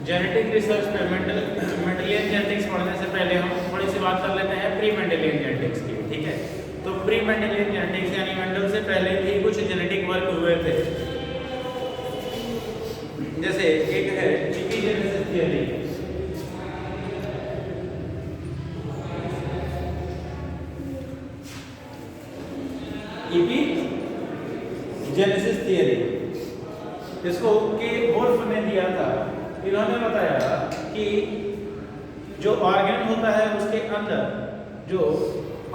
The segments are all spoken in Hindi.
जेनेटिक रिसर्च पे मेंडेलियन जेनेटिक्स पढ़ने से पहले हम थोड़ी सी बात कर लेते हैं प्री मेंडेलियन जेनेटिक्स की, ठीक है। तो प्री मेंडेलियन जेनेटिक्स यानी मेंडल से पहले भी कुछ जेनेटिक वर्क हुए थे, जैसे एक है एपिजेनेसिस थियरी। एपिजेनेसिस थियरी इसको के वोल्फ ने दिया था। इन्होंने बताया कि जो ऑर्गन होता है उसके अंदर जो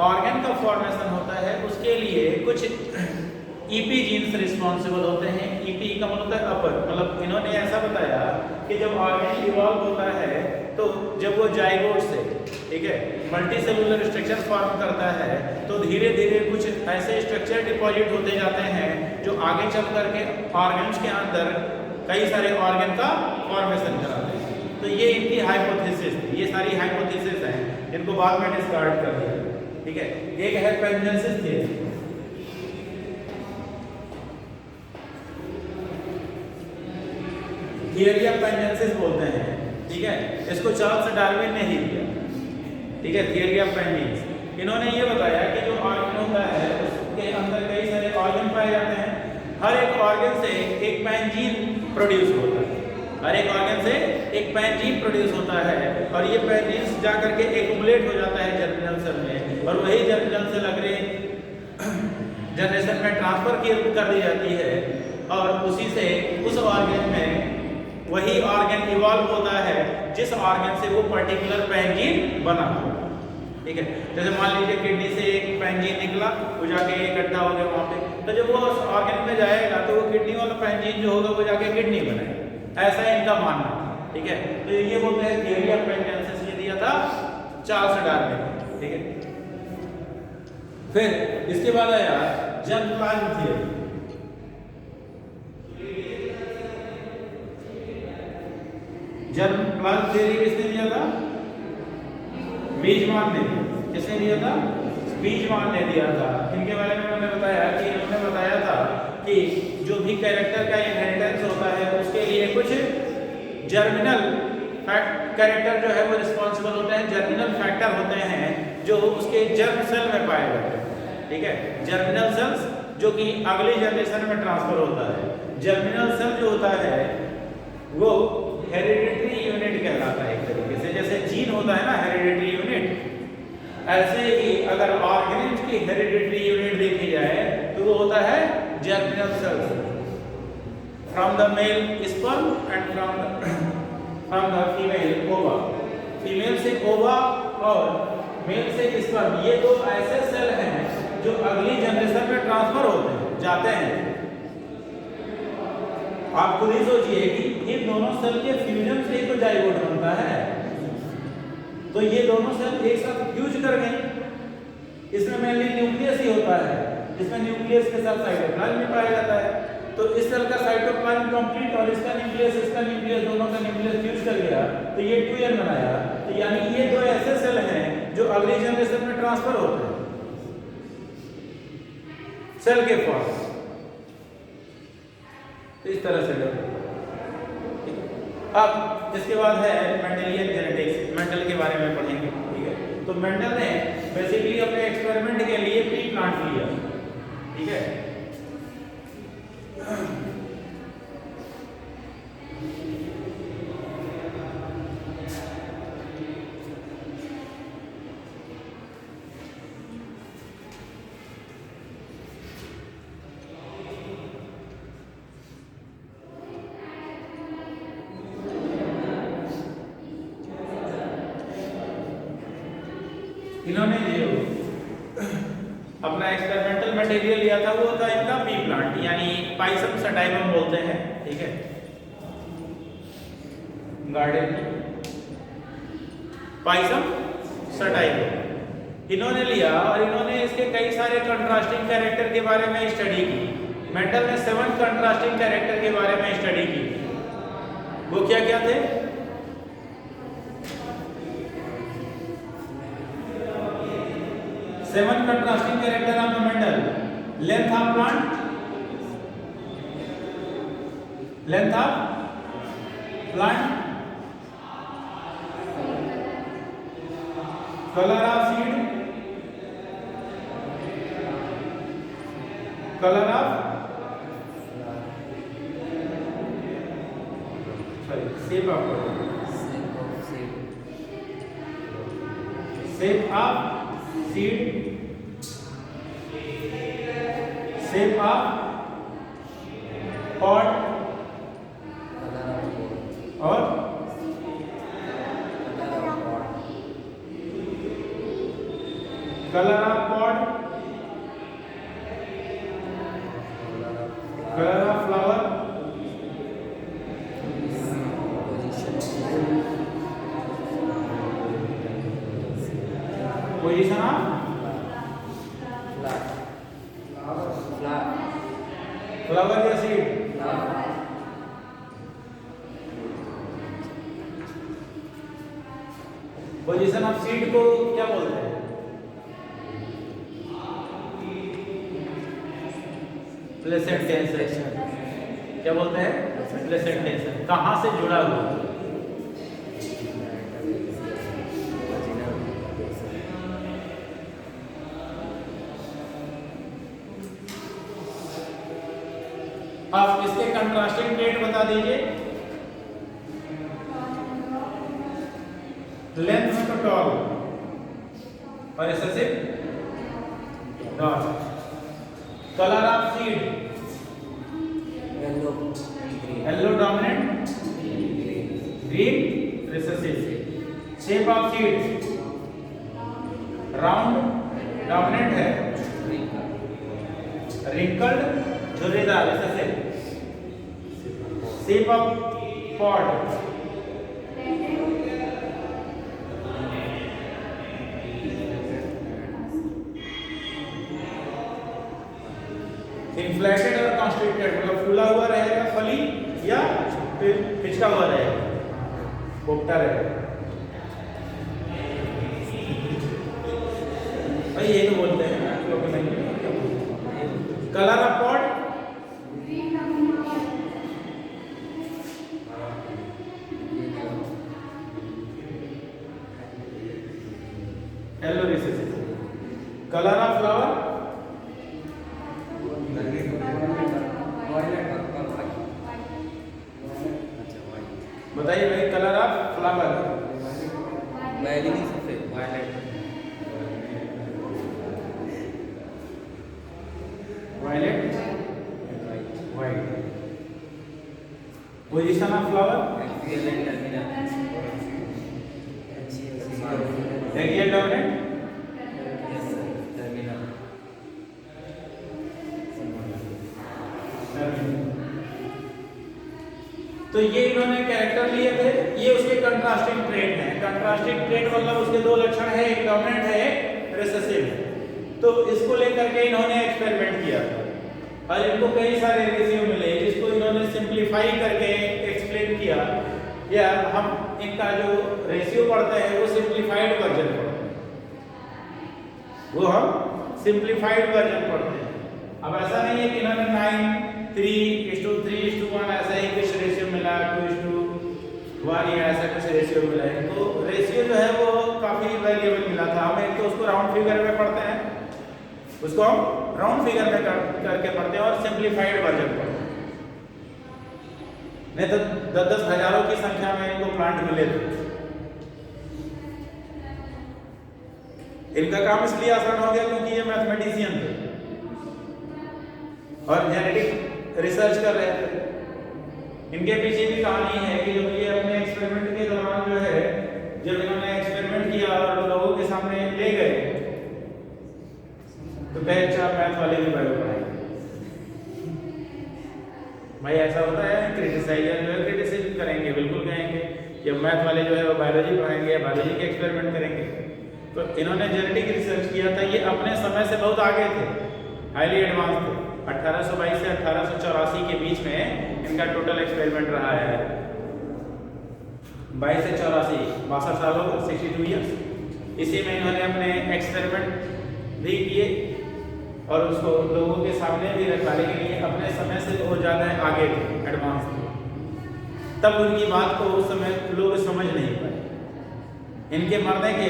ऑर्गन का फॉर्मेशन होता है उसके लिए कुछ ईपी जीन्स रिस्पॉन्सिबल होते हैं। ईपी का मतलब होता है अपर, मतलब इन्होंने ऐसा बताया कि जब ऑर्गन इवॉल्व होता है तो जब वो जाइगोट से, ठीक है, मल्टीसेलुलर स्ट्रक्चर फॉर्म करता है तो धीरे धीरे कुछ ऐसे स्ट्रक्चर डिपॉजिट होते जाते हैं जो आगे चल करके ऑर्गन्स के अंदर कई सारे ऑर्गन का फॉर्मेशन कराते हैं। तो ये इनकी हाइपोथेसिस थी, ये सारी हाइपोथेसिस हैं जिनको बाद में डिस्कार्ड कर दिया, ठीक है। एक है पेंजेंसिस थियरी। थियरी ऑफ पेंजेंसिस बोलते हैं, ठीक है। इसको चार्ल्स डार्विन ने ही दिया, ठीक है, थियरी ऑफ पेंजेंस। इन्होंने ये बताया कि जो ऑर्गन होता है उसके अंदर कई सारे ऑर्गन पाए जाते हैं, हर एक ऑर्गन से एक पेंजीन प्रोड्यूस होता है, हर एक ऑर्गन से एक पेंजीन प्रोड्यूस होता है और ये पेंजीन जाकर के एक्युमुलेट हो जाता है जर्मिनल सेल में और वही जर्मिनल सेल अगले जनरेशन में ट्रांसफर कर दी जाती है और उसी से उस ऑर्गन में वही ऑर्गन इवॉल्व होता है जिस ऑर्गन से वो पर्टिकुलर पेंजीन बना हो, ठीक है। जैसे मान लीजिए किडनी से एक पेंजीन निकला, वो जाके इकट्ठा हो गया वहाँ पे, तो जब वो उस ऑर्गन में जाएगा तो वो किडनी वाला पेंजीन जो होगा वो जाके किडनी बनाएगा, ऐसा इनका मानना था, ठीक है। तो ये बोलते हैं थियरी ऑफ पेंजेंसिस, ये दिया था चार्ल्स डार्विन, ठीक है। फिर इसके बाद आया जर्म-प्लाज्म थियरी। जर्म-प्लाज्म थियरी किसने दिया था? बीजमान ने। किसने दिया था? बीजमान ने दिया था। इनके बारे में मैंने बताया कि इन्होंने बताया था कि जो भी कैरेक्टर का इनहेरिटेंस होता है उसके लिए कुछ जर्मिनल कैरेक्टर जो है वो रिस्पॉन्सिबल होते हैं, जर्मिनल फैक्टर होते हैं जो उसके जर्म सेल में पाए जाते हैं, ठीक है। जर्मिनल सेल्स जो कि अगली जनरेशन में ट्रांसफर होता है। जर्मिनल सेल जो होता है वो हेरिडिटरी यूनिट कहलाता है एक तरीके से, जैसे जीन होता है ना हेरिडिटरी यूनिट, ऐसे ही अगर ऑर्गेनिज की हेरिडिटरी यूनिट देखी जाए तो वो होता है germinal cells from the mail sperm and from the female ओवा। फीमेल से ओवा और मेल से स्पर्म, ये दो ऐसे सेल हैं जो अगली जनरेशन में ट्रांसफर होते हैं, जाते हैं। आप खुद ही सोचिए कि इन दोनों सेल के फ्यूजन से ही तो जाइगोट बनता है, तो ये दोनों सेल एक साथ फ्यूज कर गए। इसमें मेनली न्यूक्लियस ही होता है, इसमें न्यूक्लियस के साथ साइटोप्लाज्म भी पाया जाता है। तो इस सेल का साइटोप्लाज्म कंप्लीट और इसका न्यूक्लियस दोनों का न्यूक्लियस फ्यूज कर गया तो ये 2n बनाया। तो यानी ये दो ऐसे सेल हैं जो अगली जनरेशन में ट्रांसफर होते हैं सेल के फॉर्म। इस तरह से अब इसके बाद है मेंडेलियन जेनेटिक्स। मेंडल के बारे में पढ़ेंगे, ठीक है। तो मेंडल ने बेसिकली अपने एक्सपेरिमेंट के लिए पी प्लांट लिया, ठीक है। इन्होंने जो अपना एक्सपेरिमेंटल मटेरियल लिया था वो था इनका पी प्लांट, यानी पाइसम सटाइवम बोलते हैं, ठीक है। गार्डन पाइसम सटाइवम इन्होंने लिया और इन्होंने इसके कई सारे कंट्रास्टिंग कैरेक्टर के बारे में स्टडी की। मेंडल ने 7 कंट्रास्टिंग कैरेक्टर के बारे में स्टडी की। वो क्या क्या थे? Seven contrasting character of the Mendel, length of plant, length of plant, colour of seed, colour of shape of seed, shape of pod और colour of pod, colour of flower, position of flower या सीड, पोजीशन ऑफ सीड को क्या बोलते हैं? प्लेसेंट टेंशन। क्या बोलते हैं? प्लेसेंट टेंशन। कहां से जुड़ा हुआ? आप इसके कंट्रास्टिंग ट्रेट बता दीजिए। लेंथ में तो टॉल और excessive dot. Colour of seed yellow dominant, green recessive. Shape of seed round dominant है, रिंकल्ड झुर्रीदार recessive. Shape of pod inflated और कॉन्स्ट्रिक्टेड, मतलब फूला हुआ रहेगा फली या फिर पिचका हुआ रहेगा, पोपटा रहेगा। भाई ये तो बोलते हैं ना लोग नहीं। Colour of pod yellow recessive. Colour of flower बताइए भाई। कलर ऑफ फ्लावर बैगनी सफेद, violet, white. Position of flower axial dominant, तो ये इन्होंने कैरेक्टर लिए थे। ये उसके कंट्रास्टिंग ट्रेट हैं। कंट्रास्टिंग ट्रेट मतलब उसके दो लक्षण है, एक डोमिनेंट है, एक रिसेसिव है। तो इसको लेकर के इन्होंने एक्सपेरिमेंट किया था और इनको कई सारे रेशियो मिले जिसको इन्होंने सिंपलीफाई करके एक्सप्लेन किया। या हम इनका जो रेशियो पढ़ते हैं वो सिंपलीफाइड वर्जन पढ़ते हैं, वो हम सिंपलीफाइड वर्जन पढ़ते हैं। अब ऐसा नहीं है कि इन्होंने 9:3:3:1 ऐसा ही कुछ रेशियो मिला, 2:1 या ऐसा कुछ रेशियो मिला है। तो रेशियो जो है वो काफी वेरिएबल मिला था हमें। तो उसको राउंड फिगर में पढ़ते हैं, उसको हम राउंड फिगर में करके पढ़ते हैं और सिंपलीफाइड वर्जन पढ़ते हैं। नहीं तो 10-10 हजारों की संख्या में इनको प्लांट मिले थे। इनका काम इसलिए आसान हो गया क्योंकि ये मैथमेटिशियन थे और जेनेटिक रिसर्च कर रहे थे। इनके पीछे भी कहानी है कि जब ये अपने एक्सपेरिमेंट के दौरान जो है, जब इन्होंने एक्सपेरिमेंट किया और लोगों के सामने ले गए तो कहे अच्छा मैथ वाले भी बायो पढ़ाएंगे। भाई ऐसा होता है, क्रिटिसाइजर जो है क्रिटिसिज्म करेंगे, बिल्कुल कहेंगे कि मैथ वाले जो है वो बायोलॉजी पढ़ाएंगे या बायोलॉजी के एक्सपेरिमेंट करेंगे। तो इन्होंने जेनेटिक रिसर्च किया था। ये अपने समय से बहुत आगे थे, हाईली एडवांस थे। 1822 से 1884 के बीच में इनका टोटल एक्सपेरिमेंट रहा है। 22 से 84, 62 साल हो गए, 62 ईयर्स। इसी में इन्होंने अपने एक्सपेरिमेंट भी किए और उसको लोगों के सामने भी रखा, लेकिन ये अपने समय से बहुत ज़्यादा आगे थे, एडवांस थे। तब उनकी बात को उस समय लोग समझ नहीं पाए। इनके मरने के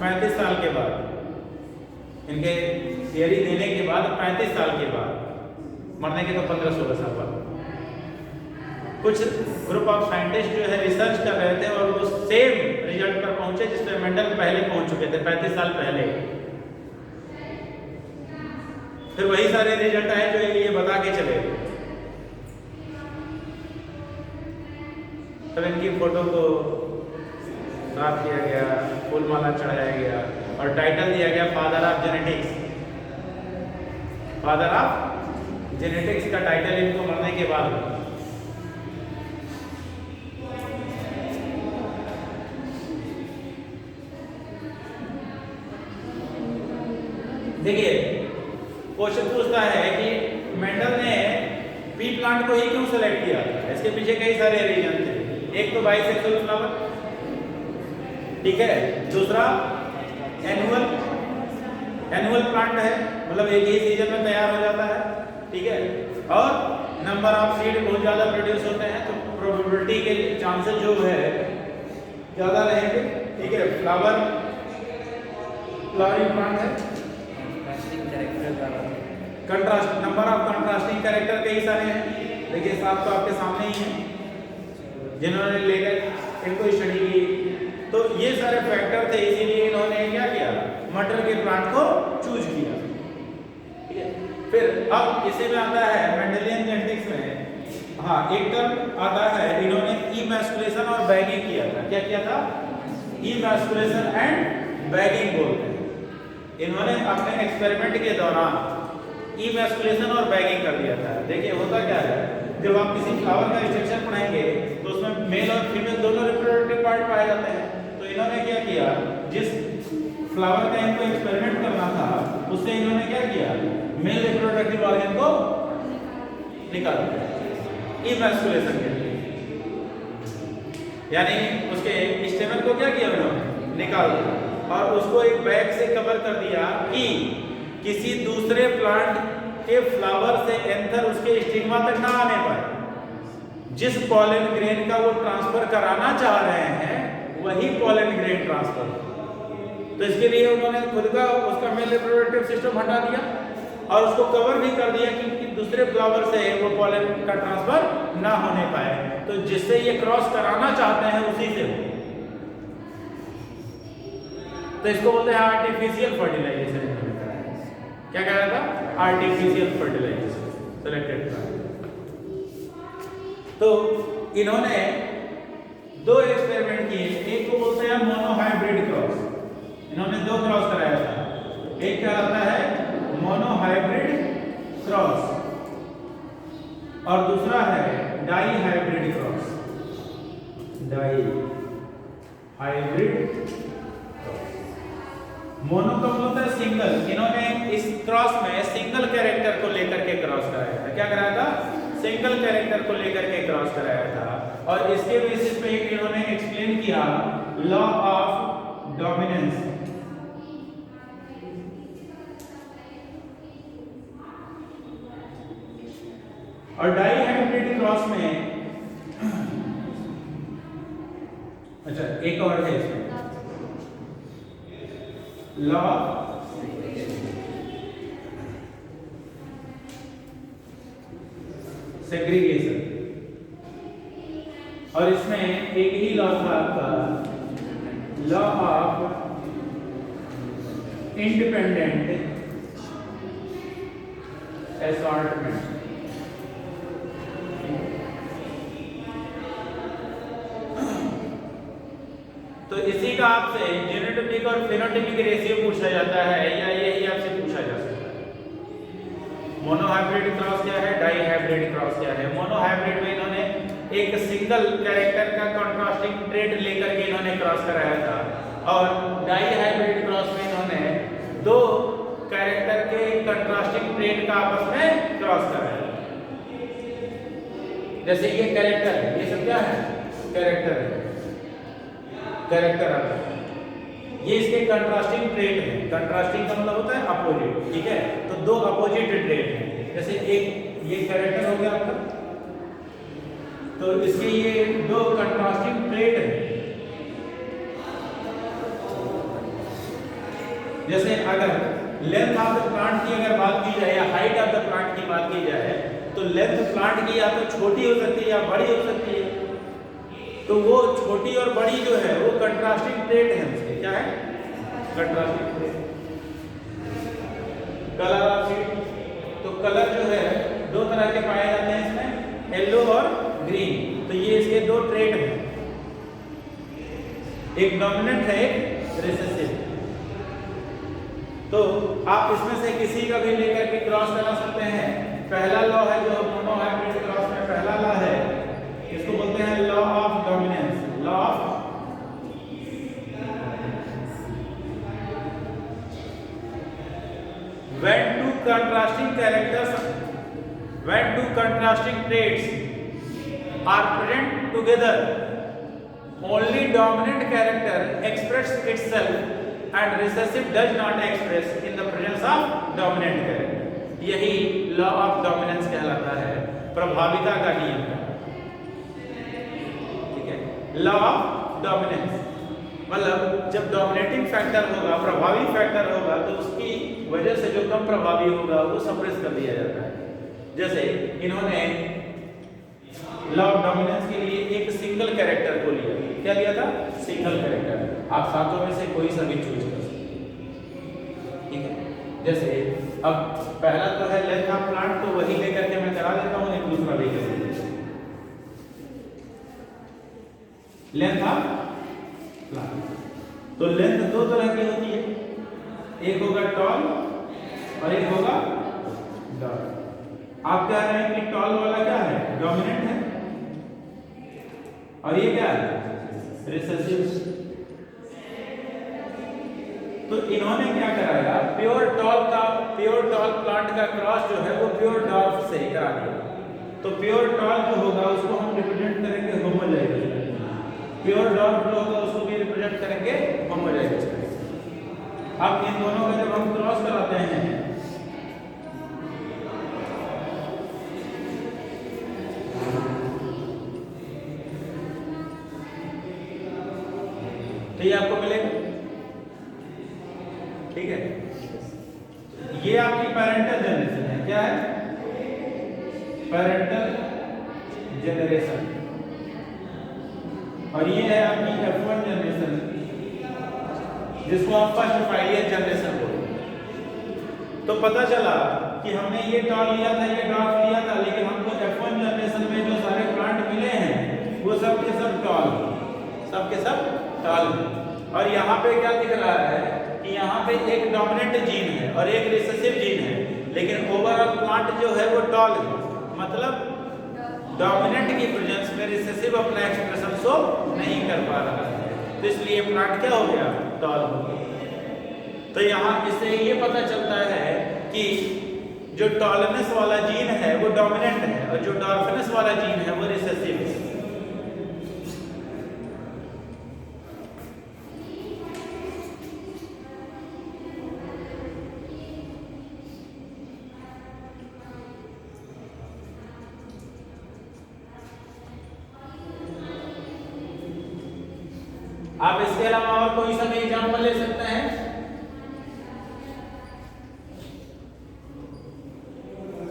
35 साल के बाद, इनके थियरी देने के बाद 35 साल के बाद, मरने के तो 15-16 साल बाद, कुछ ग्रुप ऑफ साइंटिस्ट जो है रिसर्च कर रहे थे और वो सेम रिजल्ट पर पहुंचे जिस पर मेंडल पहले पहुंच चुके थे 35 साल पहले। फिर वही सारे रिजल्ट आए जो ये बता के चले गए। तब इनकी फोटो को साफ किया गया, फूल माला चढ़ाया गया और टाइटल दिया गया father of genetics. Father of genetics का टाइटल इनको मरने के बाद। देखिए क्वेश्चन पूछता है कि मेंडल ने पी प्लांट को ही क्यों सेलेक्ट किया था। इसके पीछे कई सारे रीजन थे। एक तो बाइसेक्सुअल फ्लावर, ठीक है, दूसरा एनुअल प्लांट है, मतलब एक ही सीजन में तैयार हो जाता है, ठीक है, और नंबर ऑफ सीड बहुत ज़्यादा प्रोड्यूस होते हैं, तो प्रोबेबिलिटी के चांसेस जो है ज़्यादा रहेंगे, ठीक है। फ्लावरिंग प्लांट है, contrast, number of contrasting character कई सारे हैं। देखिए साहब तो आपके सामने ही हैं जिन्होंने लेकर इनको स्टडी की। तो ये सारे फैक्टर थे, इसीलिए इन्होंने क्या किया, मटर के प्लांट को चूज किया, ठीक है। फिर अब इसी में आता है मेंडेलियन जेनेटिक्स में, हाँ एक टर्म आता है, इन्होंने इमैस्कुलेशन और बैगिंग किया था। क्या किया था? इमैस्कुलेशन एंड बैगिंग बोलते हैं। इन्होंने अपने एक्सपेरिमेंट के दौरान इमैस्कुलेशन और बैगिंग कर दिया था। देखिए होता क्या है, जब आप किसी फ्लावर का स्ट्रक्चर पढ़ेंगे तो उसमें मेल और फीमेल दोनों रिप्रोडक्टिव पार्ट पाए जाते हैं। तो इन्होंने क्या किया, जिस फ्लावर का इनको एक्सपेरिमेंट करना था उससे इन्होंने क्या किया, मेल रिप्रोडक्टिव ऑर्गन को निकाल दिया इमैस्कुलेशन के लिए, यानी उसके स्टेमन को क्या किया उन्होंने, निकाल दिया और उसको एक बैग से कवर कर दिया कि किसी दूसरे प्लांट के फ्लावर से एंथर उसके स्टिग्मा तक ना आने पाए। जिस पॉलन ग्रेन का वो ट्रांसफर कराना चाह रहे हैं वही पॉलन ग्रेन ट्रांसफर। तो इसके लिए उन्होंने खुद का उसका मेल रिप्रोडक्टिव सिस्टम हटा दिया और उसको कवर भी कर दिया कि दूसरे फ्लावर से वो पॉलन का ट्रांसफर ना होने पाए। तो जिससे ये क्रॉस कराना चाहते हैं उसी से हो। तो इसको बोलते हैं आर्टिफिशियल फर्टिलाइजेशन। क्या कह रहा था? Artificial fertilisation selected plant. तो इन्होंने दो एक्सपेरिमेंट किए, एक को बोलते हैं मोनोहाइब्रिड क्रॉस। इन्होंने दो क्रॉस कराया था, एक क्या होता है मोनोहाइब्रिड क्रॉस और दूसरा है dihybrid cross. Dihybrid mono का बोलता है सिंगल। इन्होंने इस क्रॉस में सिंगल कैरेक्टर को लेकर के क्रॉस कराया था। क्या कराया था? सिंगल कैरेक्टर को लेकर के क्रॉस कराया था और इसके बेसिस पे इन्होंने एक्सप्लेन किया लॉ ऑफ डोमिनेंस। और डाई हाइब्रिड क्रॉस में अच्छा एक और है इसमें लॉ सेग्रीगेशन और इसमें एक ही लॉ था आपका लॉ ऑफ इंडिपेंडेंट असॉर्टमेंट। तो इसी का आपसे जीनोटाइपिक और फेनोटाइपिक रेशियो पूछा जाता है या यही आपसे पूछा जा सकता है। मोनोहाइब्रिड क्रॉस क्या है, डाई हाइब्रिड क्रॉस क्या है। मोनोहाइब्रिड में इन्होंने एक सिंगल कैरेक्टर का कॉन्ट्रास्टिंग ट्रेट लेकर के इन्होंने क्रॉस कराया था और डाई हाइब्रिड क्रॉस में इन्होंने दो कैरेक्टर के कंट्रास्टिंग ट्रेट का आपस में क्रॉस कराया। जैसे ये कैरेक्टर है, ये सब क्या है कैरेक्टर है, कैरेक्टर आता है। ये इसके कंट्रास्टिंग ट्रेट है। कंट्रास्टिंग का मतलब होता है अपोजिट, ठीक है। तो दो अपोजिट ट्रेट हैं, जैसे एक ये कैरेक्टर हो गया आपका, तो इसके ये दो कंट्रास्टिंग ट्रेट हैं। जैसे अगर लेंथ ऑफ द प्लांट की अगर बात की जाए या हाइट ऑफ द प्लांट की बात की जाए, तो लेंथ प्लांट की या तो छोटी हो सकती है या बड़ी हो सकती है। तो वो छोटी और बड़ी जो है वो कंट्रास्टिंग ट्रेट है उसके, क्या है? Contrasting trait. Colour of seed, तो कलर जो है दो तरह के पाए जाते हैं इसमें, येलो और ग्रीन। तो ये इसके दो ट्रेट हैं, एक डोमिनेंट है एक रिसेसिव। तो आप इसमें से किसी का भी लेकर के क्रॉस करा सकते हैं। पहला लॉ है जो मोनोहाइब्रिड क्रॉस में पहला लॉ है, इसको बोलते हैं law of dominance. Law of when two contrasting traits are present together, only dominant character expresses itself and recessive does not express in the presence of dominant character। यही लॉ ऑफ डोमिनेंस कहलाता है, प्रभाविता का नियम है, ठीक है। लॉ ऑफ डोमिनेंस मतलब जब डोमिनेटिंग फैक्टर होगा, प्रभावी फैक्टर होगा, तो उसकी वजह से जो कम प्रभावी होगा वो सप्रेस कर दिया जाता है। जैसे इन्होंने लॉ ऑफ डोमिनेंस के लिए एक सिंगल कैरेक्टर को लिया। क्या लिया था? Single character. आप सातों में से कोई सा भी चूज कर सकते हैं, ठीक है। जैसे अब पहला तो है लेंथ ऑफ प्लांट, तो वही लेकर के मैं करा देता हूँ। एक दूसरा लेकर लेंथ ऑफ प्लांट, तो लेंथ दो तरह की होती है, एक होगा टॉल और एक होगा डॉर्फ। आप कह रहे हैं कि टॉल वाला क्या है? डोमिनेंट है, और ये क्या है? रिसेसिव। तो इन्होंने क्या कराया, प्योर टॉल प्लांट का क्रॉस जो है वो प्योर डॉर्फ से करा दिया। तो प्योर टॉल जो होगा उसको हम रिप्रेजेंट करेंगे होमोजाइगस, प्योर डॉर्फ जो होगा उसको भी रिप्रेजेंट करेंगे होमोजाइगस। अब इन दोनों का जब हम क्रॉस कराते हैं तो ये आपको मिलेगा, ठीक है। ये आपकी पैरेंटल जनरेशन है। क्या है? Parental generation. और ये है आपकी F1 जनरेशन, जिसको आप फर्स्ट फाइलियर जनरेशन बोलते हैं। तो पता चला कि हमने ये टॉल लिया था, ये डॉर्फ लिया था, लेकिन हमको F1 जनरेशन में जो सारे प्लांट मिले हैं वो सब के सब टॉल, सब के सब टॉल। और यहाँ पे क्या दिख रहा है कि यहाँ पे एक डोमिनेंट जीन है और एक रिसेसिव जीन है, लेकिन ओवरऑल प्लांट जो है वो टॉल है। मतलब डोमिनेंट की प्रेजेंस में रिसेसिव अपना एक्सप्रेशन शो नहीं कर पा रहा है, तो इसलिए प्लांट क्या हो गया? टॉल हो गया। तो यहाँ इससे ये पता चलता है कि जो टॉलनेस वाला जीन है वो डोमिनेंट है और जो डॉर्फनेस वाला जीन है वो रिसेसिव है। आप इसके अलावा और कोई सा भी एग्जाम्पल ले सकते हैं।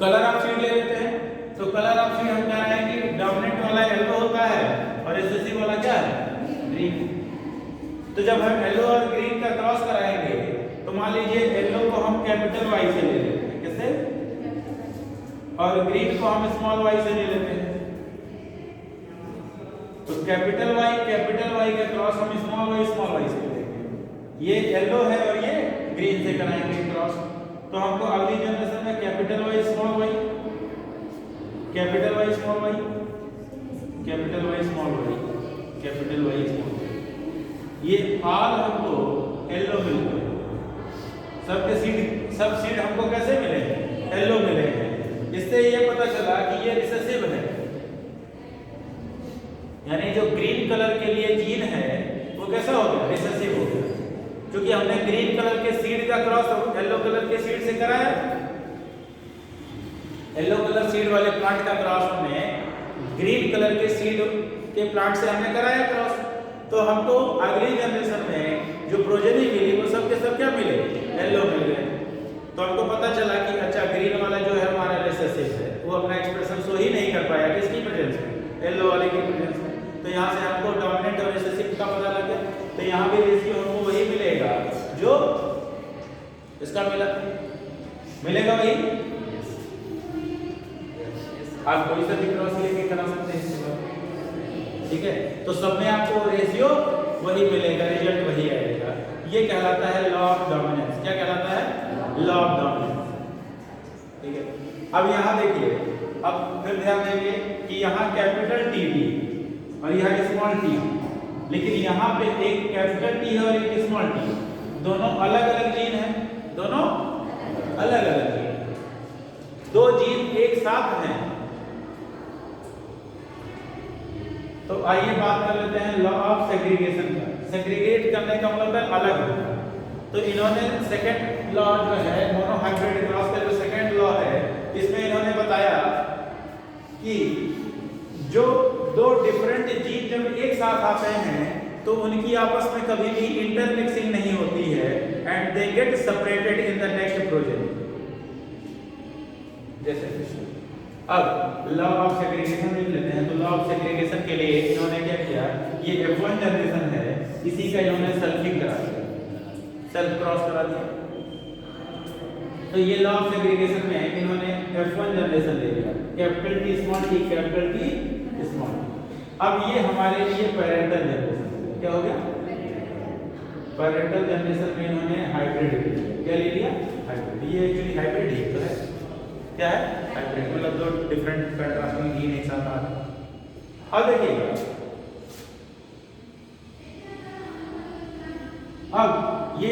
कलर ऑफ सीड ले लेते हैं। तो कलर ऑफ सीड हम कह रहे हैं कि डोमिनेंट वाला येलो होता है और रिसेसिव वाला क्या है? ग्रीन। तो जब हम येलो और ग्रीन का क्रॉस कराएंगे तो मान लीजिए येलो को हम कैपिटल वाई से ले लेते हैं, कैसे? और ग्रीन को हम स्मॉल वाई से ले लेते हैं। तो कैपिटल वाई का क्रॉस हम स्मॉल वाई से लेंगे। ये येलो है और ये ग्रीन से कराएंगे क्रॉस। तो हमको अगली जनरेशन में capital Y small Y, capital Y small Y, capital Y small Y, capital Y small Y, ये ऑल हमको येलो मिलते हैं। सब सीड हमको कैसे मिले? येलो मिले हैं। इससे ये पता चला कि ये रिसेसिव है, यानी जो ग्रीन कलर के लिए जीन है वो कैसा हो गया, रिसेसिव हो गया, क्योंकि हमने ग्रीन कलर के सीड का क्रॉस येलो कलर के सीड से कराया। येलो कलर सीड वाले प्लांट का क्रॉस हमने ग्रीन कलर के सीड के प्लांट से हमने कराया क्रॉस, तो हमको अगली जनरेशन में जो प्रोजेनी मिली वो सब के सब क्या मिले, येलो मिल गए। तो हमको पता चला कि अच्छा ग्रीन वाला जो है हमारा रिसेसिव है, वो अपना एक्सप्रेशन शो ही नहीं कर पाया, किसकी प्रेजेंस में, येलो वाले की प्रेजेंस में। तो यहाँ से हमको डोमिनेंट और रिसेसिव का पता लग गया। तो यहाँ भी रेशियो हमको वही मिलेगा जो इसका मिलेगा वही। आप कोई सा भी क्रॉस लेके करा सकते हैं इसके बाद, ठीक है। तो सब में आपको रेशियो वही मिलेगा, रिजल्ट वही आएगा। ये कहलाता है लॉ ऑफ डोमिनेंस। क्या कहलाता है, लॉ ऑफ डोमिनेंस, ठीक है। अब यहाँ देखिए, अब फिर ध्यान देंगे कि यहाँ कैपिटल टी और यहाँ स्मॉल टी, लेकिन यहाँ पे एक कैपिटल टी है और एक स्मॉल टी, दोनों अलग अलग जीन है, दोनों अलग अलग जीन, दो जीन एक साथ हैं। तो आइए बात कर लेते हैं लॉ ऑफ सेग्रीगेशन का। सेग्रीगेट करने का मतलब है अलग होना। तो इन्होंने सेकंड लॉ जो है मोनोहाइब्रिड क्रॉस का जो सेकंड लॉ है, इसमें इन्होंने बताया कि जो दो डिफरेंट जीन जब एक साथ आते हैं तो उनकी आपस में कभी भी इंटरमिक्सिंग नहीं होती है and they get separated in the next progeny. जैसे अब लॉ ऑफ सेग्रीगेशन देख लेते हैं। तो लॉ ऑफ सेग्रीगेशन के लिए इन्होंने क्या किया, ये F1 जनरेशन है, इसी का इन्होंने सेल्फिंग करा दिया, सेल्फ क्रॉस करा दिया। तो ये लॉ ऑफ सेग्रीगेशन में इन्होंने F1 जनरेशन ले लिया, capital T small t, capital T small t। अब ये हमारे लिए पैरेंटल जनरेशन क्या हो गया, पैरेंटल जनरेशन में इन्होंने हाइब्रिड ले लिया। क्या ले लिया, हाइब्रिड। ये एक्चुअली हाइब्रिड ही तो है, क्या है, हाइब्रिड, मतलब दो डिफरेंट कंट्रास्टिंग जीन एक साथ आ रहे। अब देखिएगा, अब ये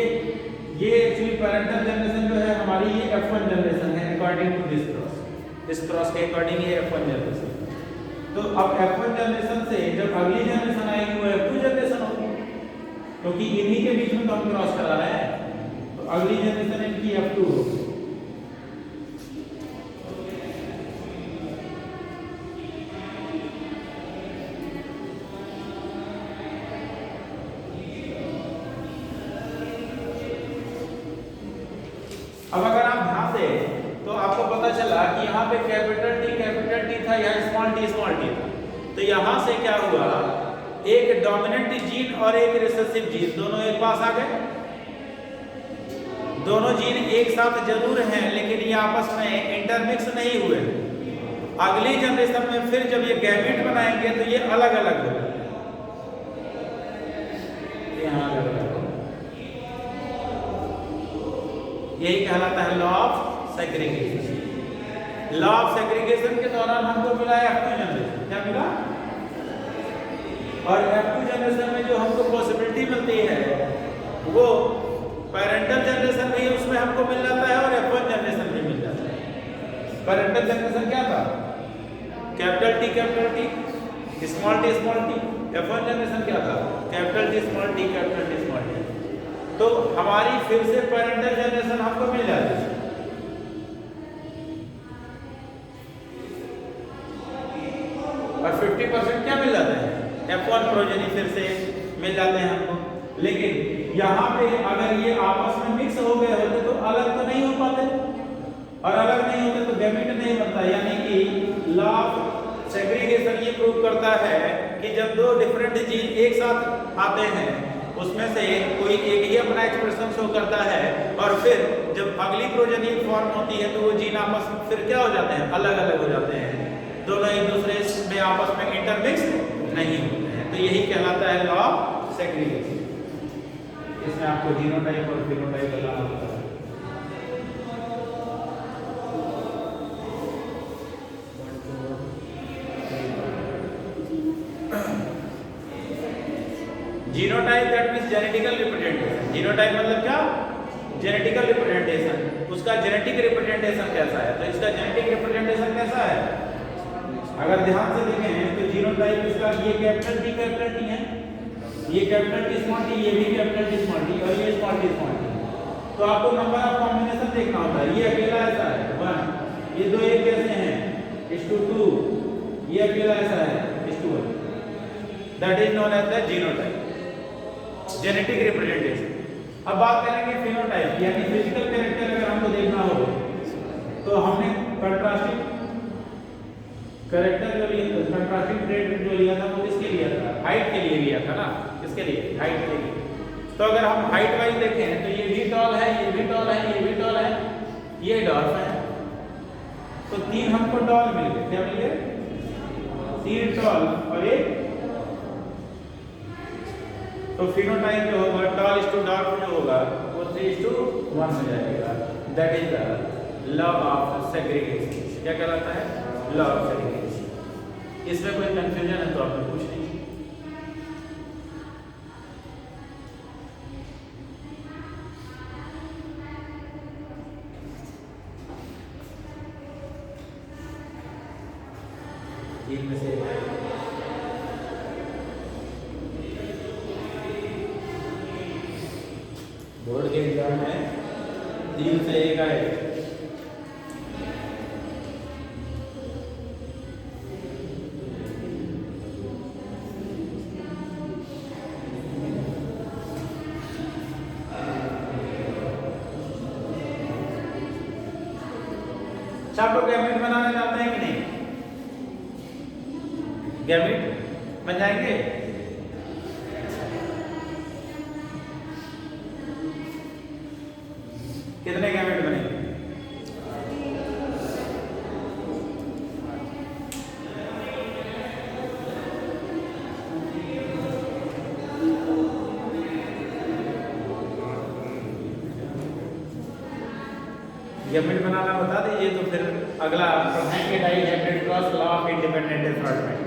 एक्चुअली पैरेंटल जनरेशन जो है हमारी ये F1 जनरेशन है अकॉर्डिंग टू दिस क्रॉस, इस क्रॉस के अकॉर्डिंग ये F1 जनरेशन। तो अब F1 जनरेशन से जब अगली जनरेशन आएगी वो F2 जनरेशन होगी, क्योंकि इन्हीं के बीच में तो हम क्रॉस करा रहे हैं। तो अगली जनरेशन इनकी F2 होगी। अब अगर आप ध्यान से तो आपको पता चला कि यहाँ पे कैपिटल टी था, यहाँ स्मॉल टी था। तो यहाँ से क्या हुआ, एक डोमिनेंट जीन और एक रिसेसिव जीन दोनों एक पास आ गए। दोनों जीन एक साथ जरूर हैं लेकिन ये आपस में इंटरमिक्स नहीं हुए। अगली जनरेशन में फिर जब ये गैमेट बनाएंगे तो ये अलग अलग होगा, यहाँ अलग अलग। यही कहलाता है law of segregation. Law of segregation के दौरान हमको मिला है F2 जनरेशन, क्या मिला, और F2 जनरेशन में जो हमको पॉसिबिलिटी मिलती है वो पैरेंटल जनरेशन भी उसमें हमको मिल जाता है और F1 जनरेशन भी मिल जाता है। पैरेंटल जनरेशन क्या था, capital T small T. F1 generation क्या था, कैपिटल टी स्मॉल टी। तो हमारी फिर से पैरेंटल जनरेशन हमको मिल जाती है। और 50% क्या मिल जाता है, F1 प्रोजेनी फिर से मिल जाते हैं हमको। लेकिन यहाँ पे अगर ये आपस में मिक्स हो गए होते तो अलग तो नहीं हो पाते, और अलग नहीं होते तो गैमेट नहीं बनता। यानी कि लॉ ऑफ सेग्रीगेशन ये प्रूव करता है कि जब दो डिफरेंट जीन एक साथ आते हैं उसमें से कोई एक ही अपना एक्सप्रेशन शो करता है, और फिर जब अगली प्रोजेनी फॉर्म होती है तो वो जीन आपस में फिर क्या हो जाते हैं, अलग अलग हो जाते हैं, दोनों एक दूसरे में आपस में इंटरमिक्स नहीं होते हैं। तो यही कहलाता है लॉ ऑफ सेग्रीगेशन। इसमें आपको जीनोटाइप और फिनोटाइप बताना होता है। Genotype that means genetical representation. Genotype मतलब क्या, जेनेटिकल रिप्रेजेंटेशन। उसका जेनेटिक रिप्रेजेंटेशन कैसा है, तो इसका जेनेटिक रिप्रेजेंटेशन कैसा है, अगर ध्यान से देखें तो जीनोटाइप इसका ये कैपिटल टी है, ये कैपिटल टी स्मॉल टी, ये भी कैपिटल टी स्मॉल टी, और ये स्मॉल टी स्मॉल टी। तो आपको नंबर ऑफ कॉम्बिनेशन देखना होता है। ये अकेला ऐसा है 1, ये दो एक जैसे हैं 2, ये अकेला ऐसा है 1। That is known as the genotype, genetic representation. अब बात करेंगे फिनोटाइप, यानी फिजिकल कैरेक्टर अगर हमको देखना हो तो हमने कंट्रास्टिंग कैरेक्टर जो लिया, कंट्रास्टिंग ट्रेट जो लिया था वो किसके लिया था? हाइट के लिए लिया था ना, किसके लिए? हाइट के लिए। तो अगर हम हाइट वाइज देखें तो ये भी टॉल है, ये भी टॉल है, ये भी टॉल है, ये डॉर्फ है। तो 3 हमको टॉल मिल गए। क्या मिल गए? 3 टॉल और एक। तो फिनोटाइप जो होगा टॉल इज टू डॉर्फ जो होगा वो 3:1 हो जाएगा। That is the law of segregation. क्या कहलाता है? Law of segregation. इसमें कोई कंफ्यूजन है तो आपने पूछ लीजिए। में से बोर्ड के एग्जाम में 3 से 1 आए। आप लोग गैमेट बनाने जाते हैं कि नहीं? गैमेट बन जाएंगे? कितने गैमेट बनेंगे? गैमेट बनाना बता दीजिए तो फिर अगला पढ़ाएंगे dihybrid cross, law of independent assortment.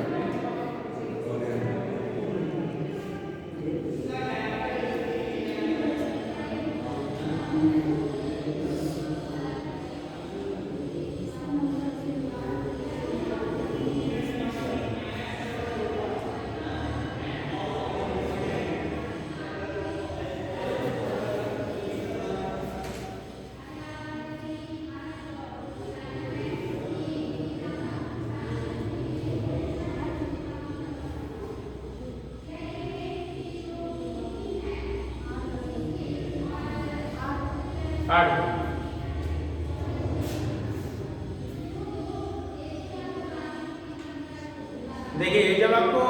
देखिए जब आपको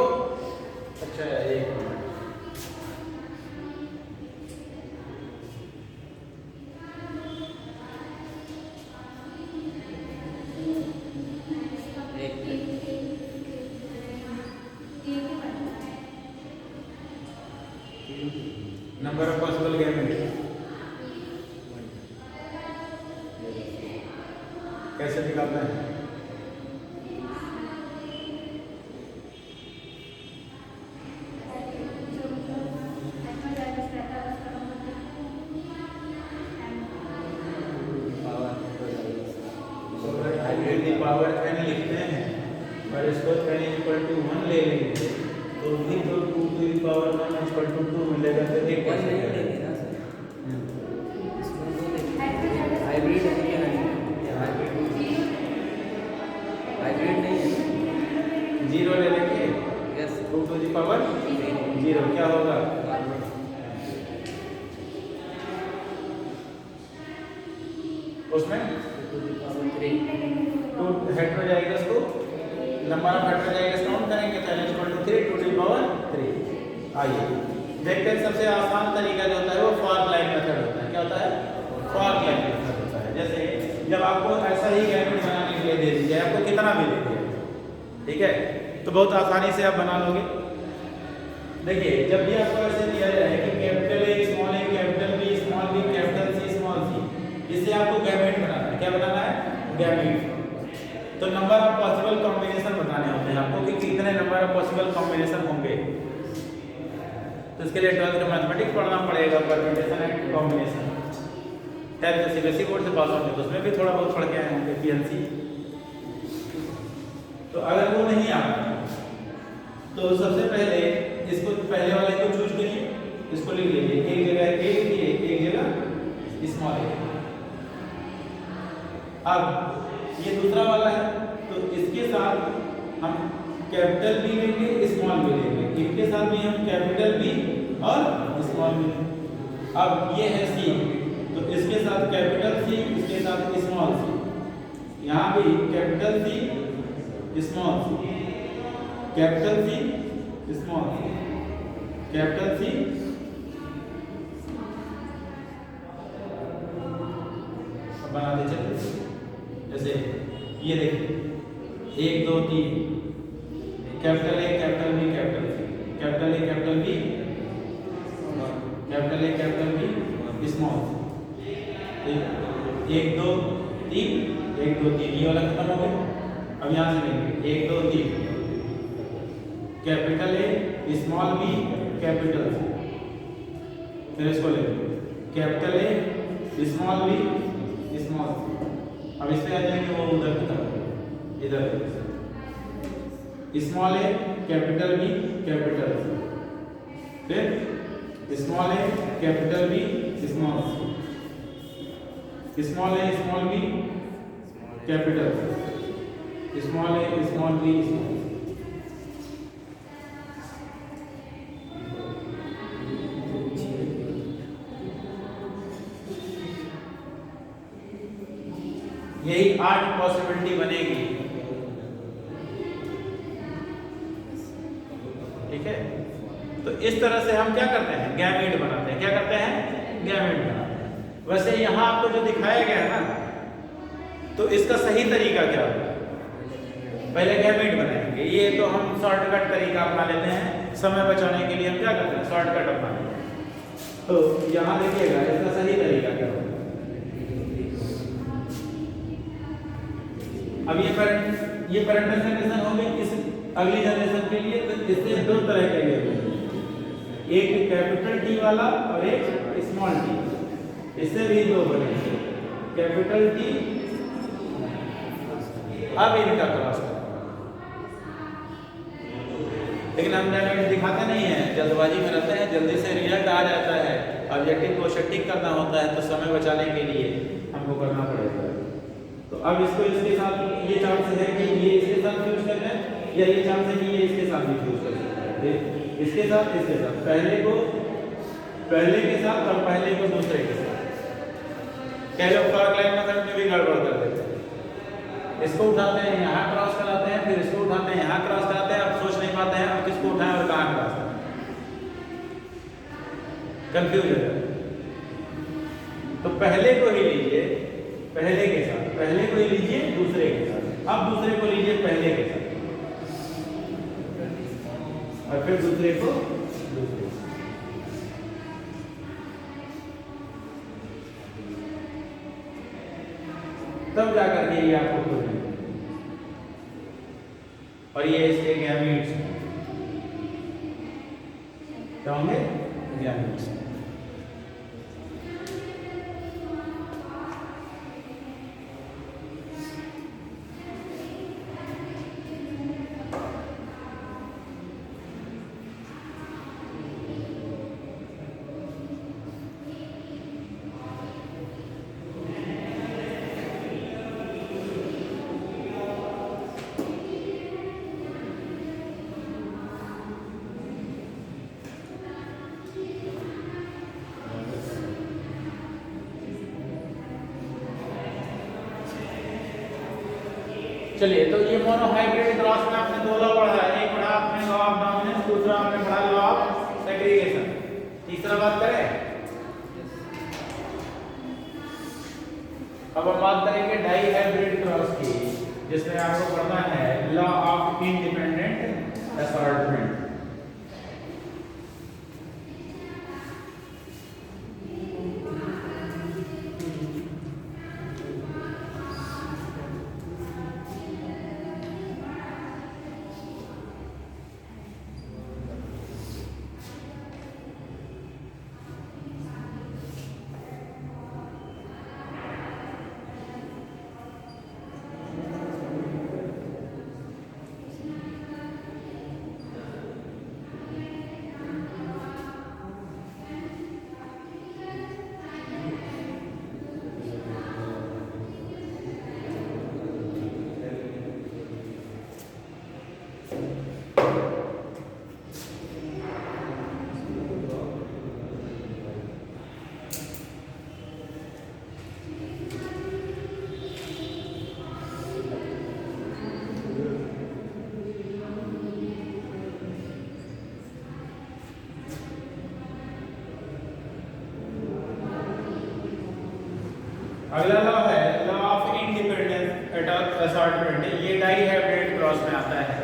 अच्छा एक नंबर ऑफ पॉसिबल गैमेट कैसे निकालना है? पावर n लिखते हैं और इसको n इक्वल टू 1 ले लेंगे तो भी तो 2 to the power 1 equal to 2 मिलेगा। तो एक कैसे लेंगे ना सर? हाइब्रिड है क्या? हाइब्रिड नहीं है। 0 ले लेंगे। यस 2 टू द पावर 0 क्या होगा? उसमें 2 टू द पावर 3 तो हेड हो जाएगा, इसको नंबर ऑफ हेड हो जाएगा, काउंट करेंगे तो n equal to 3 to the power 3। आइए देखते हैं सबसे आसान तरीका जो होता है वो फॉर्क लाइन मेथड होता है। क्या होता है? फॉर्क लाइन मेथड होता है। जैसे जब आपको ऐसा ही गैमेट बनाने के लिए दे दीजिए, आपको कितना भी दे दिया, ठीक है, तो बहुत आसानी से आप बना लोगे। देखिए जब भी आपको ऐसे दिया जाए कि capital A small a capital B small b capital C small c, इससे आपको गैमेट बनाना है। क्या बनाना है? गैमेट। तो नंबर ऑफ पॉसिबल कॉम्बिनेशन बताने होते हैं आपको कि कितने नंबर ऑफ पॉसिबल कॉम्बिनेशन होंगे। तो इसके लिए 12th का मैथमेटिक्स पढ़ना पड़ेगा, permutation and combination. 10th CBSE board से पास होंगे तो उसमें भी थोड़ा बहुत पढ़ के आए होंगे पीएनसी। तो अगर वो नहीं आता तो सबसे पहले इसको पहले वाले को चूज इसको लिख लीजिए, एक जगह एक जगह स्मॉल ए। अब ये दूसरा वाला है, तो इसके साथ हम कैपिटल बी लेंगे, स्मॉल बी लेंगे, इनके साथ भी हम कैपिटल बी और स्मॉल बी लेंगे। अब ये है सी, तो इसके साथ कैपिटल सी, इसके साथ स्मॉल सी, यहाँ भी capital C small C, capital C small C, capital C, बनाते चलिए। जैसे ये देखिए 1 2 3, capital A capital B capital C, capital A capital B, capital A capital B small C, 1 2 3, 1 2 3, ये वाला खत्म हो गया। अब यहाँ से लेंगे 1 2 3, capital A small B capital C, फिर इसको लेंगे capital A small B small C. अब इस पे आ जाएंगे, वो उधर की तरफ, इधर small A capital B capital C, फिर small A capital B small C, small A small B capital C, small A small B small C. यही 8 पॉसिबिलिटी बनेगी, ठीक है। तो इस तरह से हम क्या करते हैं, गैमेट बनाते हैं। क्या करते हैं, गैमेट बनाते हैं। वैसे यहाँ आपको जो दिखाया गया है ना, तो इसका सही तरीका क्या है, पहले गैमेट बनाएंगे। ये तो हम शॉर्टकट तरीका अपना लेते हैं, समय बचाने के लिए हम क्या करते हैं, शॉर्टकट अपना लेते हैं। तो यहाँ देखिएगा इसका सही तरीका क्या होगा। अब ये पैरेंटल जनरेशन हो गई, इस अगली जनरेशन के लिए तो इससे 2 तरह के लिए, एक कैपिटल टी वाला और एक स्मॉल टी, इससे भी 2 बनेंगे, कैपिटल टी। अब इनका क्रॉस करें, लेकिन हम गैमेट दिखाते नहीं है, जल्दबाजी में रहते हैं, जल्दी से रिजल्ट आ जाता है, ऑब्जेक्टिव को सेटिंग करना होता है, तो समय बचाने के लिए हमको करना पड़ेगा। तो अब इसको इसके साथ, ये चांस है कि ये इसके साथ यूज कर रहे हैं, या ये चांस है कि ये इसके साथ भी यूज कर सकते हैं, इसके साथ इसके साथ, पहले के साथ और पहले को दूसरे के साथ। कई लोग फॉर लाइन मेथड में भी गड़बड़ कर देते हैं, इसको उठाते हैं यहाँ क्रॉस कराते हैं, फिर इसको उठाते हैं यहाँ क्रॉस कराते हैं, अब सोच नहीं पाते हैं अब किसको उठाएं और कहाँ क्रॉस करें, कंफ्यूज हो जाता है। तो पहले को ही लीजिए पहले के साथ, पहले को ही लीजिए दूसरे के साथ, अब दूसरे को लीजिए पहले के साथ, और फिर दूसरे को दूसरे से। तब जाकर के ये आपको खुद मिलेगा। और ये इसके गैमीट्स क्या होंगे, गैमीट्स। चलिए, तो ये मोनोहाइब्रिड क्रॉस में आपने 2 लॉ पढ़ा है, एक पढ़ा आपने लॉ ऑफ डोमिनेंस, दूसरा आपने पढ़ा लॉ ऑफ सेग्रीगेशन। तीसरा बात करें, अब हम बात करेंगे डाई हाइब्रिड क्रॉस की, जिसमें आपको पढ़ना है लॉ ऑफ इंडिपेंडेंट असॉर्टमेंट। अगला लॉ है लॉ ऑफ इंडिपेंडेंस असॉर्टमेंट। ये डाई हाइब्रिड क्रॉस में आता है।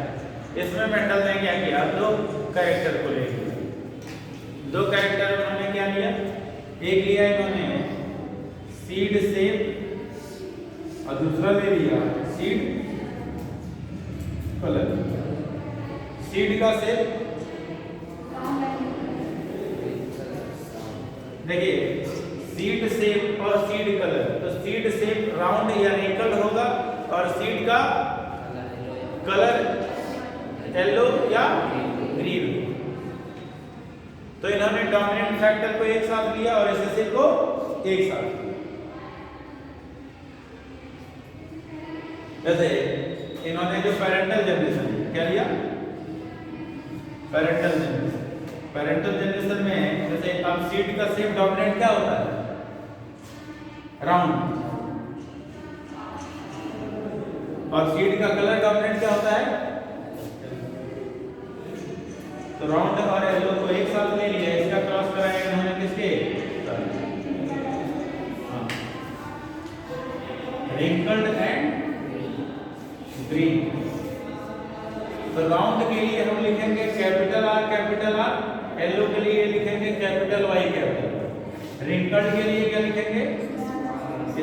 इसमें मेंडल ने क्या किया, दो कैरेक्टर को ले लिया। दो कैरेक्टर उन्होंने क्या लिया, एक लिया इन्होंने सीड शेप और दूसरा ले लिया सीड कलर। सीड का शेप देखिए, सीड शेप और सीड कलर। तो सीड शेप राउंड या रेकल होगा और सीड का कलर येलो या ग्रीन। तो इन्होंने डोमिनेंट फैक्टर को एक साथ लिया और रिसेसिव को एक साथ लिया। जैसे इन्होंने जो पेरेंटल जनरेशन क्या लिया, पेरेंटल जनरेशन। पेरेंटल जनरेशन में जैसे अब सीड का शेप डोमिनेंट क्या होता है, राउंड, और सीड का कलर डोमिनेंट क्या होता है, तो राउंड और येलो को एक साथ ले लिया। इसका क्रॉस कराया इन्होंने किसके, रिंकल्ड एंड ग्रीन। तो राउंड के लिए हम लिखेंगे कैपिटल आर, येलो के लिए लिखेंगे कैपिटल वाई कैपिटल, रिंकल्ड के लिए क्या लिखेंगे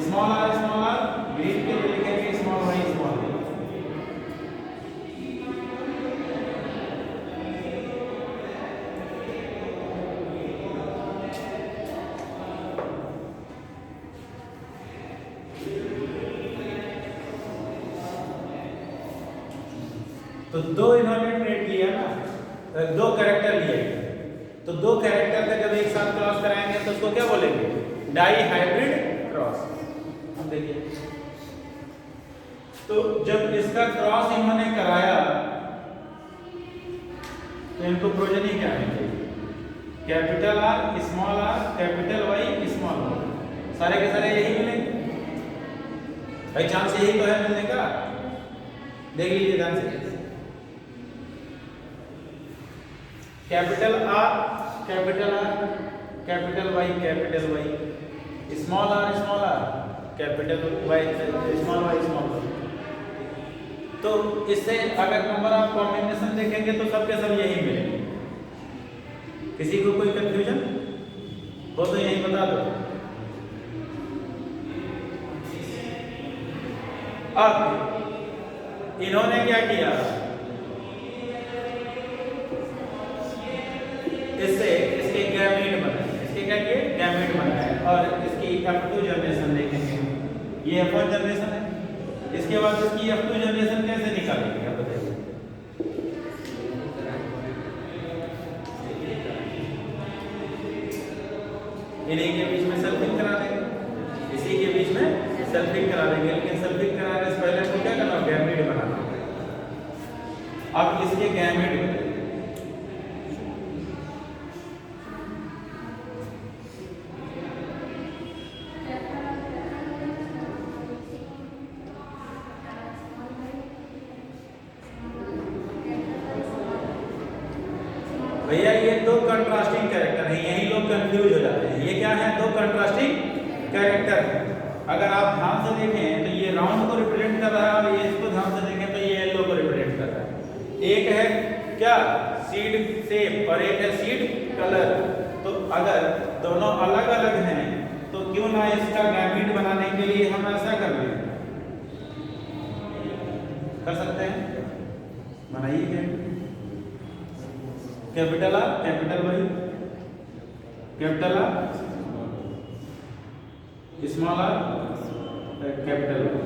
स्मॉल आर, ग्रीन के लिए लिखेंगे स्मॉल वाई स्मॉल। तो दो इन्होंने ट्रेट लिया ना, दो कैरेक्टर लिए। तो दो कैरेक्टर का जब एक साथ क्रॉस कराएंगे तो उसको क्या बोलेंगे, डाई हाइब्रिड क्रॉस। अब देखिए, तो जब इसका क्रॉस इन्होंने कराया तो इनको प्रोजनी क्या है, capital R, capital Y, small Y. सारे के सारे यही मिलेंगे भाई, चांस यही तो है मिलने का। देख लीजिए ध्यान से, capital R, capital Y, small R, capital Y, small Y. तो इससे अगर नंबर ऑफ कॉम्बिनेशन देखेंगे तो सबके सब यही मिलेंगे। किसी को कोई कंफ्यूजन हो तो यही बता दो। अब इन्होंने क्या किया, इससे इसके गैमेट बनाए। इसके क्या किए, गैमेट बनाए। और इसकी F2 जनरेशन देखेंगे, ये F1 जनरेशन है। इसके बाद इसकी F2 जनरेशन कैसे निकालेंगे आप बताइए। इन्हीं के बीच में सल्फिंग करा देंगे, इसी के बीच में सल्फिंग करा देंगे। लेकिन सल्फिंग कराने से पहले तो क्या करना, गैमेट बनाना। अब इसके गैमेट भैया, ये दो कंट्रास्टिंग कैरेक्टर हैं, यही लोग कंफ्यूज हो जाते हैं। ये क्या है, दो कंट्रास्टिंग कैरेक्टर है। अगर आप ध्यान से देखें तो ये राउंड को रिप्रेजेंट कर रहा है और ये इसको ध्यान से देखें तो ये येलो को रिप्रेजेंट कर रहा है। एक है क्या, सीड शेप और एक है सीड कलर। तो अगर दोनों अलग अलग हैं तो क्यों ना इसका गैमेट बनाने के लिए हम ऐसा कर लें, कर सकते हैं, बनाइए gamete. Capital R, capital Y, capital R, small R, capital Y,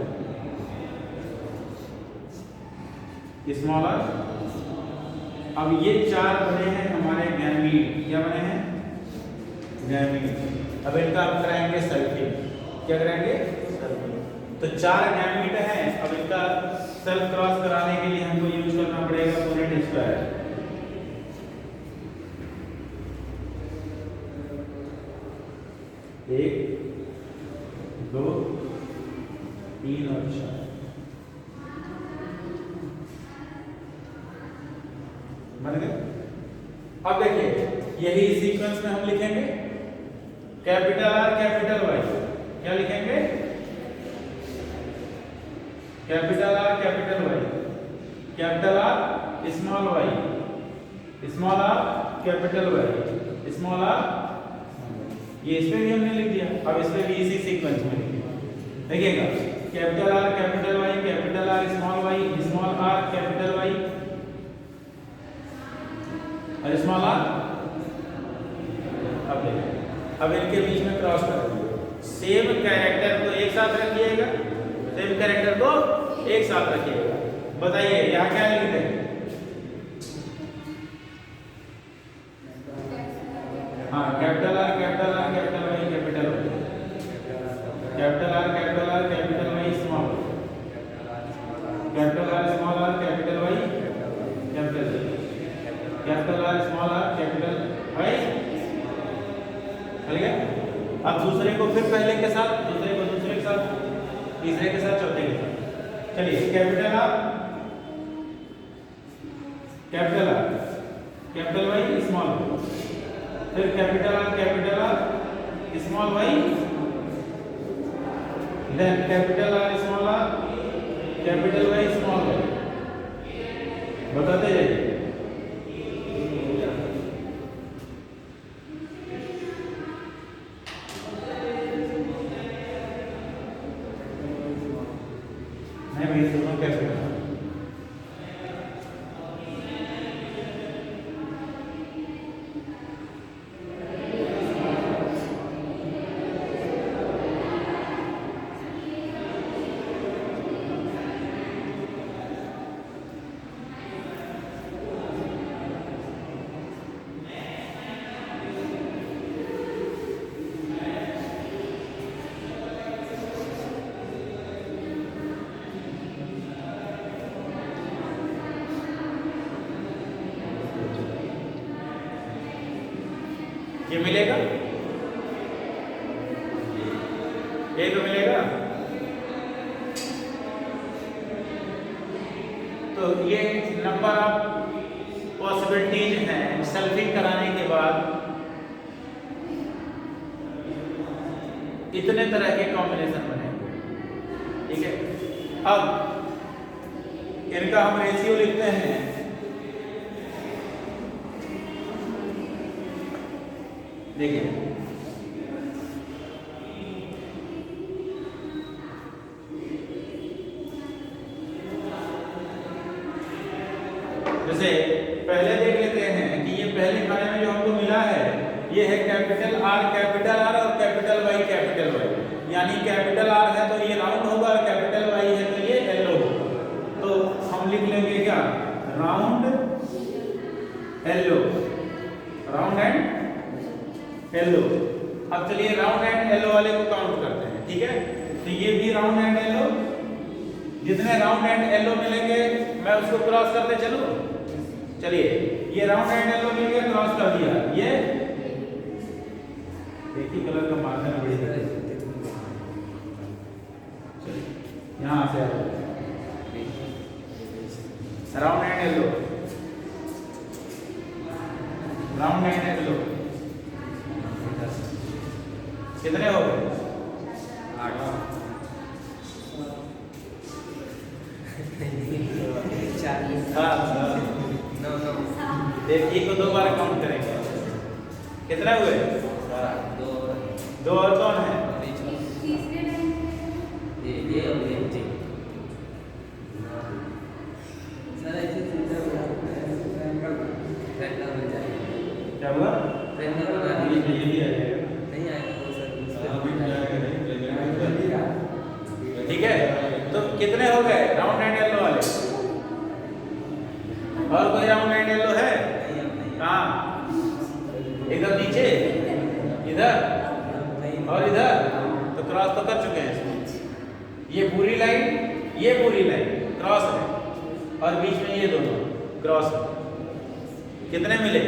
small R. अब ये चार बने हैं हमारे गैमीट। क्या बने हैं, गैमीट। अब इनका हम कराएंगे सल्फिंग। क्या कराएंगे, सल्फिंग। तो चार गैमीट हैं। अब इनका सेल्फ क्रॉस कराने के लिए हमको यूज करना पड़ेगा पूरे स्क्वायर। एक, दो, तीन और चार। बन गए। अब देखिए, यही सीक्वेंस में हम लिखेंगे कैपिटल आर, कैपिटल वाई। क्या लिखेंगे, capital R capital Y, capital R small Y, small R capital Y, small R, ये इस पे भी हमने लिख दिया। अब इस पे भी इसी सीक्वेंस में लिखिए, देखिएगा capital R capital Y, capital R small Y, small R capital Y और स्मॉल आर। अब देखिए, अब इनके बीच में क्रॉस कर दीजिए, सेम कैरेक्टर को एक साथ रखिएगा, सेम कैरेक्टर को एक साथ रखिएगा। बताइए यहाँ क्या लिखते हैं? हाँ, capital R capital R capital Y capital Y, capital R capital R capital Y small, capital R small R capital Y capital, capital R small R capital Y. चल गया। अब दूसरे को फिर पहले के साथ, दूसरे को दूसरे के साथ, तीसरे के साथ, चौथे के साथ। चलिए capital R capital Y small, फिर capital R small Y, then capital R small R capital Y small Y. बताते जाइए। मैं भी दोनों कैसे करता हूं? ये मिलेगा, ये तो मिलेगा। तो ये नंबर ऑफ पॉसिबिलिटीज हैं सल्फिंग कराने के बाद, इतने तरह के कॉम्बिनेशन बनेंगे। ठीक है, अब इनका हम रेशियो लिखते हैं। देखिए जैसे पहले देख लेते हैं कि ये पहले खाने में जो हमको मिला है ये है कैपिटल आर और कैपिटल वाई कैपिटल वाई, यानी कैपिटल आर है तो ये राउंड होगा और कैपिटल वाई है तो ये येलो होगा। तो हम लिख लेंगे क्या, round yellow, round and yellow. अब चलिए राउंड एंड येलो वाले को काउंट करते हैं। ठीक है, तो ये भी राउंड एंड येलो, जितने राउंड एंड येलो मिलेंगे मैं उसको क्रॉस करते चलूं। चलिए ये राउंड एंड येलो मिल गया, क्रॉस कर दिया। ये देखिए कलर का मार्कर बड़ी है, यहां से round and yellow, round and yellow कितने हो गए? 8। एक को 2 बार काउंट करेंगे, कितने हुए? 2 और कौन है? क्या हुआ? ये भी आ जाएगा, नहीं आएगा ठीक है। तो कितने हो गए राउंड एंड येलो वाले? और कोई राउंड एंड येलो है? कहाँ? इधर नीचे, इधर और इधर, तो क्रॉस तो कर चुके हैं इसमें। ये पूरी लाइन क्रॉस है और बीच में ये दोनों क्रॉस है। कितने मिले?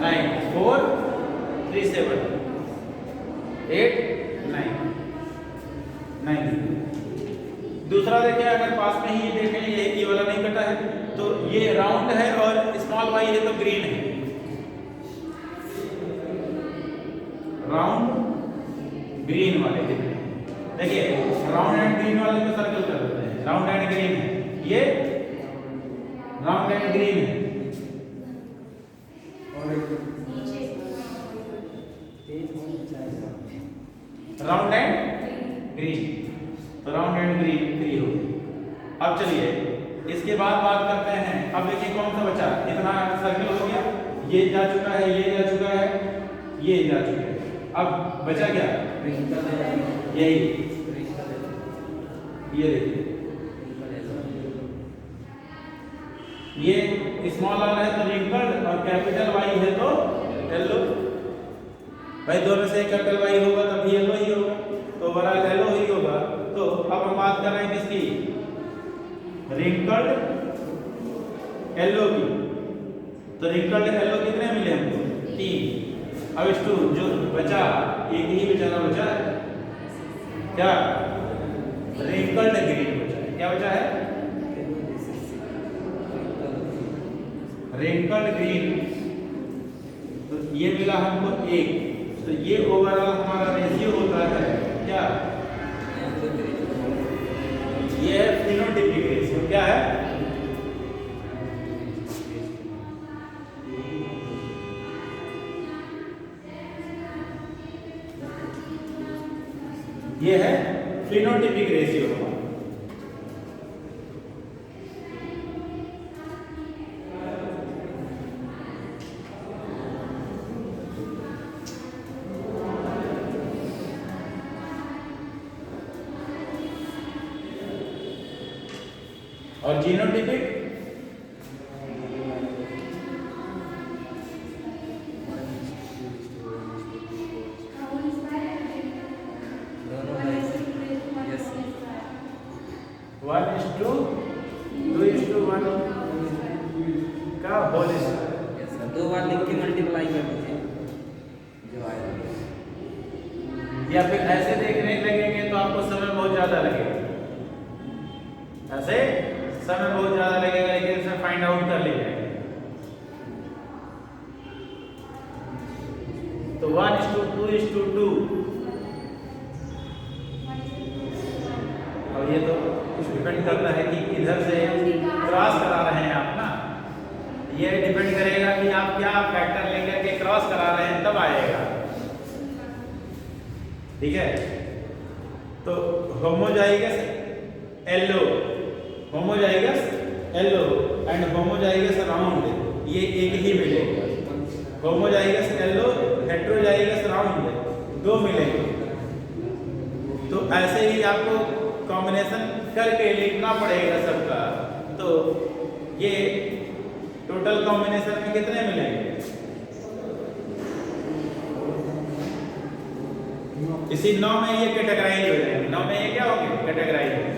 9 4 3 7 8 9। दूसरा देखिए, अगर पास में ही ये देखें, ये वाला नहीं कटा है तो ये राउंड है और स्मॉल वाई है तो ग्रीन है। राउंड ग्रीन वाले दिख रहे हैं, देखिए राउंड एंड ग्रीन वाले को सर्कल कर देते हैं, राउंड एंड ग्रीन है, ये राउंड एंड ग्रीन है, राउंड एंड ग्रीन, तो राउंड एंड ग्रीन 3 हो गई। अब चलिए इसके बाद बात करते हैं, अब देखिए कौन सा बचा, इतना सर्कल हो गया, ये जा चुका है, ये जा चुका है, ये जा चुका है, अब बचा क्या, यही, ये देखिए ये स्मॉल आर है तो रिंकल्ड और कैपिटल वाई है तो येलो, भाई दोनों से कैपिटल वाई होगा तब येलो ही होगा, तो ओवरऑल येलो ही होगा। तो अब हम बात कर रहे हैं किसकी, रिंकल्ड येलो की, तो रिंकल्ड येलो कितने मिले हमको, 3। अब इस टू जो बचा, एक ही बेचारा बचा है क्या, रिंकल्ड ग्रीन बचा है, क्या बचा है, रिंकल्ड ग्रीन, तो ये मिला हमको 1, तो ये ओवरऑल हमारा रेशियो होता है क्या, ये है फिनोटाइपिक रेशियो, क्या है, ये है फिनोटाइपिक रेशियो। और जीनोटाइपिक वन इज टू 2:1 का होल स्क्वायर, 2 बार लिख के मल्टीप्लाई कर दीजिए जो आएगा, या फिर ऐसे देखने लगेंगे तो आपको समय बहुत ज्यादा लगेगा, ऐसे समय बहुत ज्यादा लगेगा, लेकिन इसमें फाइंड आउट कर लीजिए। तो 1:2:2, और ये तो कुछ डिपेंड करता है कि इधर से क्रॉस करा रहे हैं आप ना, ये डिपेंड करेगा कि आप क्या फैक्टर लेकर के क्रॉस करा रहे हैं, तब आएगा, ठीक है। तो homozygous yellow, homozygous yellow and homozygous round, ये एक ही मिलेगा, होमोजाइगस येलो हेटेरोजाइगस राउंड 2 मिलेंगे। तो ऐसे ही आपको कॉम्बिनेशन करके लिखना पड़ेगा सबका, तो ये टोटल कॉम्बिनेशन में कितने मिलेंगे, इसी 9 में ये कैटेगराइज हो जाएंगे, 9 में ये क्या होंगे, कैटेगराइज होंगे,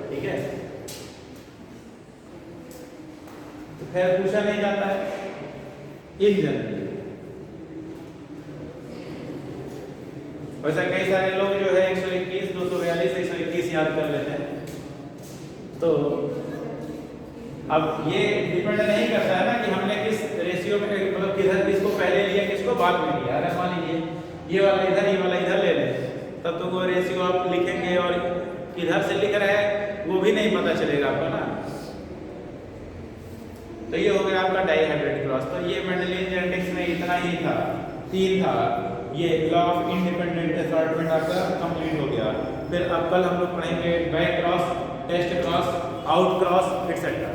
ठीक है। तो फिर पूछा नहीं जाता है इन जनरल, वैसे कई सारे लोग जो है 121, 242, 121 याद कर लेते हैं, तो अब ये डिपेंड नहीं करता है ना कि हमने किस रेशियो में, मतलब किधर किसको पहले लिया किसको बाद में लिया। अगर मान लीजिए ये वाला इधर, ये वाला इधर ले लें, तब तो वो रेशियो आप लिखेंगे और किधर से लिख रहे हैं वो भी नहीं पता चलेगा आपको ना। तो ये हो गया आपका डाइहाइड्रेट क्रॉस। तो ये मेंडेलियन जेनेटिक्स में इतना ही था, 3 था। ये लॉ ऑफ इंडिपेंडेंट असॉर्टमेंट आपका कंप्लीट हो गया। फिर अब कल हम लोग पढ़ेंगे back cross, test cross, out cross, etcetera.